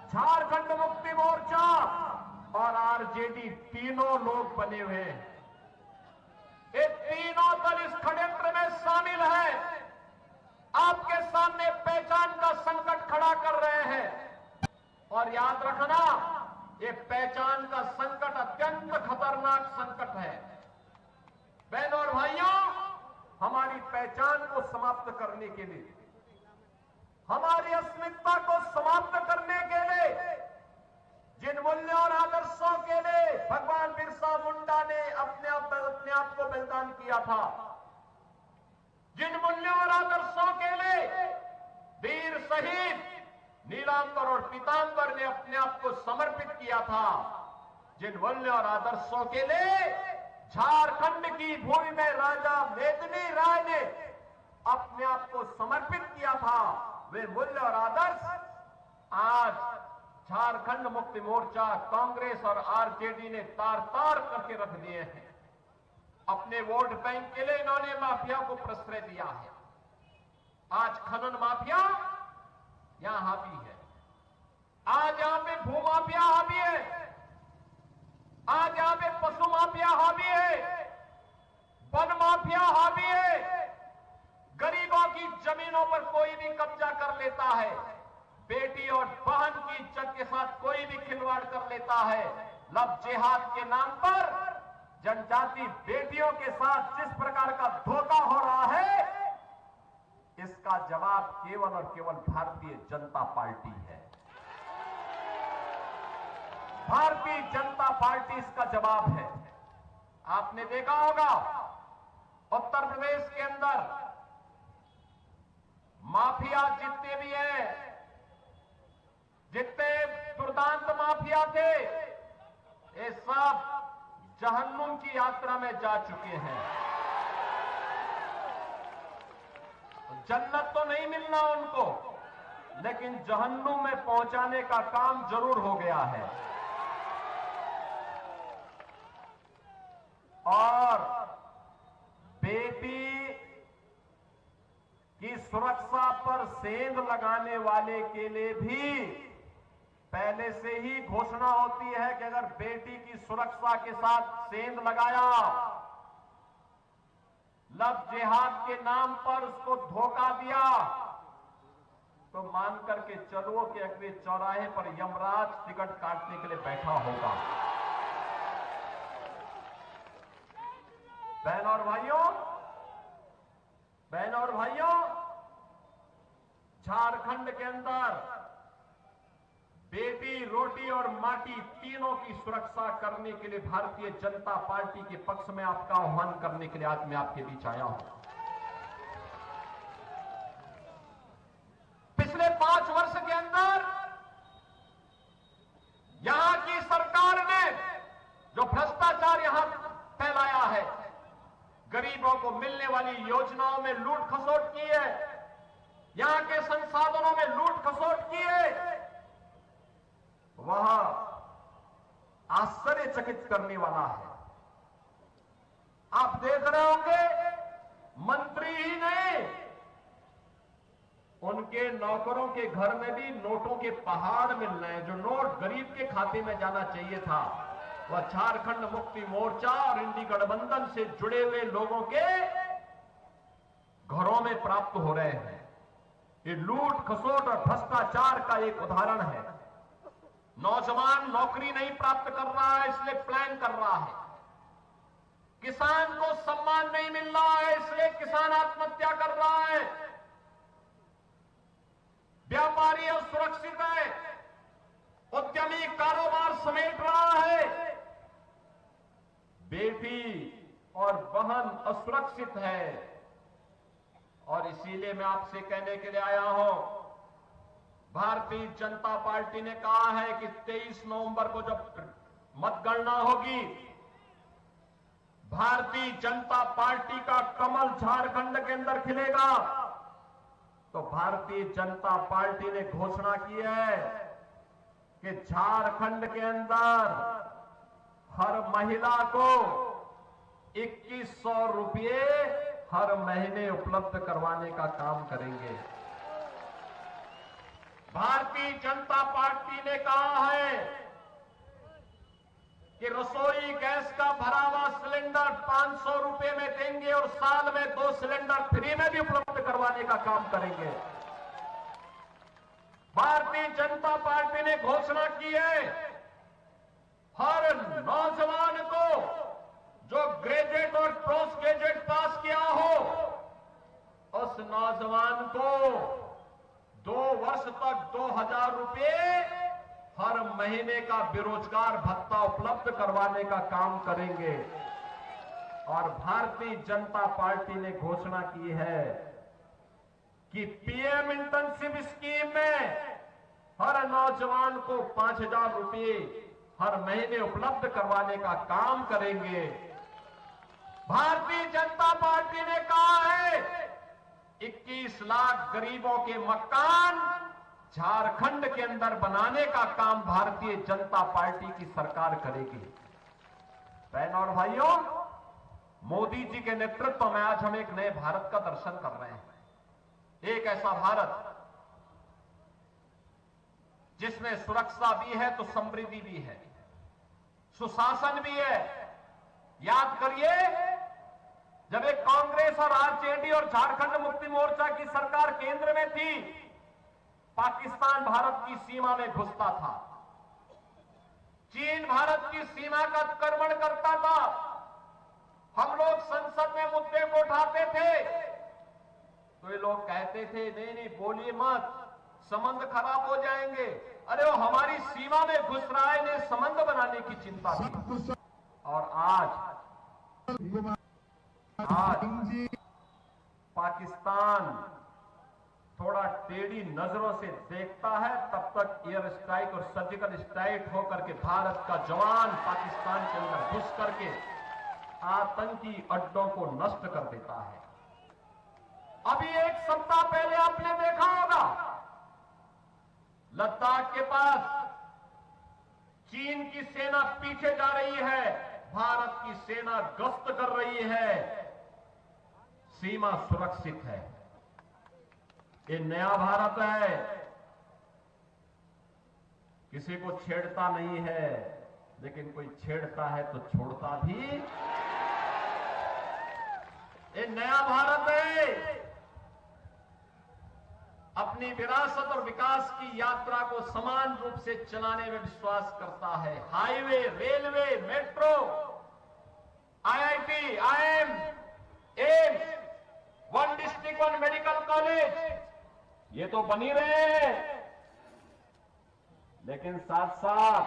झारखंड मुक्ति मोर्चा और आरजेडी तीनों लोग बने हुए हैं। ये तीनों दल इस षड्यंत्र में शामिल है। आपके सामने पहचान का संकट खड़ा कर रहे हैं और याद रखना, ये पहचान का संकट अत्यंत खतरनाक संकट है। बहनों और भाइयों, हमारी पहचान को समाप्त करने के लिए, हमारी अस्मिता को समाप्त करने के लिए, जिन मूल्यों और आदर्शों के लिए भगवान बिरसा मुंडा ने अपने आप को बलिदान किया था, जिन मूल्यों और आदर्शों के लिए वीर शहीद नीलांबर और पीतांबर ने अपने आप को समर्पित किया था, जिन मूल्यों और आदर्शों के लिए झारखंड की भूमि में राजा मेदिनी राय ने अपने आप को समर्पित किया था, वे मूल्य और आदर्श आज झारखंड मुक्ति मोर्चा, कांग्रेस और आरजेडी ने तार तार करके रख दिए हैं। अपने वोट बैंक के लिए इन्होंने माफिया को प्रश्रय दिया है। आज खनन माफिया यहां हावी है, आज यहां पे भू माफिया हावी है, आज यहां पे पशु माफिया हावी है, वन माफिया हावी है। गरीबों की जमीनों पर कोई भी कब्जा कर लेता है, बेटी और बहन की इज्जत के साथ कोई भी खिलवाड़ कर लेता है। लव जिहाद के नाम पर जनजाति बेटियों के साथ जिस प्रकार का धोखा हो रहा है, इसका जवाब केवल और केवल भारतीय जनता पार्टी है। भारतीय जनता पार्टी इसका जवाब है। आपने देखा होगा उत्तर प्रदेश के अंदर माफिया जितने भी हैं, जितने दुर्दांत माफिया थे, ये सब जहन्नुम की यात्रा में जा चुके हैं। जन्नत तो नहीं मिलना उनको, लेकिन जहन्नुम में पहुंचाने का काम जरूर हो गया है। और बेटी की सुरक्षा पर सेंध लगाने वाले के लिए भी पहले से ही घोषणा होती है कि अगर बेटी की सुरक्षा के साथ सेंध लगाया, लव जिहाद के नाम पर उसको धोखा दिया, तो मान करके चलो कि अगले चौराहे पर यमराज टिकट काटने के लिए बैठा होगा। बहनों और भाइयों, झारखंड के अंदर बेटी, रोटी और माटी तीनों की सुरक्षा करने के लिए भारतीय जनता पार्टी के पक्ष में आपका आह्वान करने के लिए आज मैं आपके बीच आया हूं। पिछले 5 वर्ष के अंदर यहां की सरकार ने जो भ्रष्टाचार यहां फैलाया है, गरीबों को मिलने वाली योजनाओं में लूट खसोट की है, यहां के संसाधनों में लूट खसोट की है, वह आश्चर्यचकित करने वाला है। आप देख रहे होंगे, मंत्री ही नहीं, उनके नौकरों के घर में भी नोटों के पहाड़ मिल रहे हैं। जो नोट गरीब के खाते में जाना चाहिए था, वह झारखंड मुक्ति मोर्चा और इंडी गठबंधन से जुड़े हुए लोगों के घरों में प्राप्त हो रहे हैं। ये लूट खसोट और भ्रष्टाचार का एक उदाहरण है। नौजवान नौकरी नहीं प्राप्त कर रहा है, इसलिए प्लान कर रहा है। किसान को सम्मान नहीं मिल रहा है, इसलिए किसान आत्महत्या कर रहा है। व्यापारी असुरक्षित है, उद्यमी कारोबार समेट रहा है। बेटी और बहन असुरक्षित है, और इसीलिए मैं आपसे कहने के लिए आया हूं, भारतीय जनता पार्टी ने कहा है कि 23 नवंबर को जब मतगणना होगी, भारतीय जनता पार्टी का कमल झारखंड के अंदर खिलेगा। तो भारतीय जनता पार्टी ने घोषणा की है कि झारखंड के अंदर हर महिला को 2100 रुपये हर महीने उपलब्ध करवाने का काम करेंगे। भारतीय भारतीय जनता पार्टी ने कहा है कि रसोई गैस का भरा हुआ सिलेंडर 500 रुपए में देंगे और साल में 2 सिलेंडर फ्री में भी उपलब्ध करवाने का काम करेंगे। भारतीय जनता पार्टी ने घोषणा की है, हर नौजवान को जो ग्रेजुएट और पोस्ट ग्रेजुएट पास किया हो, उस नौजवान को 2 वर्ष तक 2000 रुपए हर महीने का बेरोजगार भत्ता उपलब्ध करवाने का काम करेंगे। और भारतीय जनता पार्टी ने घोषणा की है कि पीएम इंटर्नशिप स्कीम में हर नौजवान को 5000 रुपए हर महीने उपलब्ध करवाने का काम करेंगे। भारतीय जनता पार्टी ने कहा है 21 लाख गरीबों के मकान झारखंड के अंदर बनाने का काम भारतीय जनता पार्टी की सरकार करेगी। बहनों और भाइयों, मोदी जी के नेतृत्व में आज हम एक नए भारत का दर्शन कर रहे हैं। एक ऐसा भारत जिसमें सुरक्षा भी है तो समृद्धि भी है, सुशासन भी है। याद करिए, जब एक कांग्रेस और आरजेडी और झारखंड मुक्ति मोर्चा की सरकार केंद्र में थी, पाकिस्तान भारत की सीमा में घुसता था, चीन भारत की सीमा का अतिक्रमण करता था। हम लोग संसद में मुद्दे को उठाते थे तो ये लोग कहते थे नहीं नहीं बोलिए मत, संबंध खराब हो जाएंगे। अरे वो हमारी सीमा में घुस रहा है, इन्हें संबंध बनाने की चिंता थी। और आज पाकिस्तान थोड़ा टेढ़ी नजरों से देखता है, तब तक एयर स्ट्राइक और सर्जिकल स्ट्राइक होकर के भारत का जवान पाकिस्तान के अंदर घुस करके आतंकी अड्डों को नष्ट कर देता है। अभी 1 सप्ताह पहले आपने देखा होगा, लद्दाख के पास चीन की सेना पीछे जा रही है, भारत की सेना गश्त कर रही है, सीमा सुरक्षित है। ये नया भारत है, किसी को छेड़ता नहीं है, लेकिन कोई छेड़ता है तो छोड़ता भी। ये नया भारत है, अपनी विरासत और विकास की यात्रा को समान रूप से चलाने में विश्वास करता है। Highway, railway, metro, IIT, IIM, AIIMS, 1 district 1 medical college, ये तो बनी रहे हैं, लेकिन साथ साथ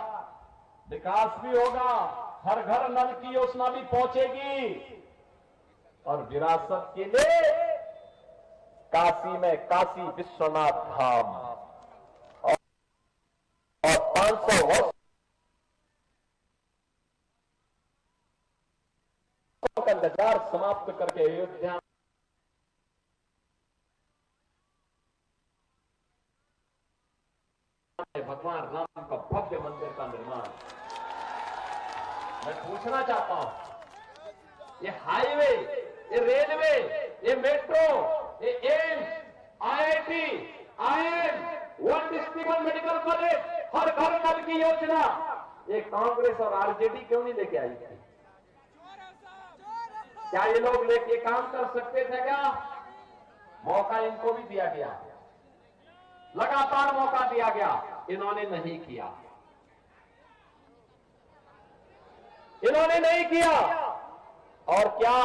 विकास भी होगा, हर घर नल की योजना भी पहुंचेगी। और विरासत के लिए काशी में काशी विश्वनाथ धाम और 500 वर्ष का इंतजार समाप्त करके अयोध्या भगवान राम का भव्य मंदिर का निर्माण। मैं पूछना चाहता हूं, ये हाईवे, ये रेलवे, ये मेट्रो, ये AIIMS, IIT, IIM, 1 district 1 medical college, हर घर नल की योजना, ये कांग्रेस और आरजेडी क्यों नहीं लेके आई थी? क्या ये लोग लेके काम कर सकते थे क्या? मौका इनको भी दिया गया, लगातार मौका दिया गया, इन्होंने नहीं किया, इन्होंने नहीं किया। और क्या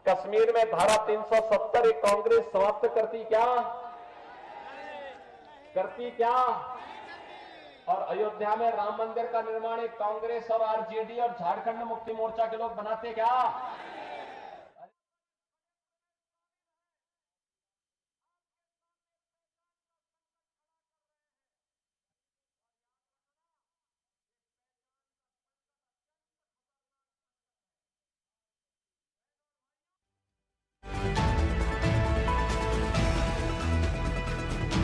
कश्मीर में धारा 370 एक कांग्रेस समाप्त करती क्या? करती क्या? और अयोध्या में राम मंदिर का निर्माण एक कांग्रेस और आरजेडी और झारखंड मुक्ति मोर्चा के लोग बनाते क्या?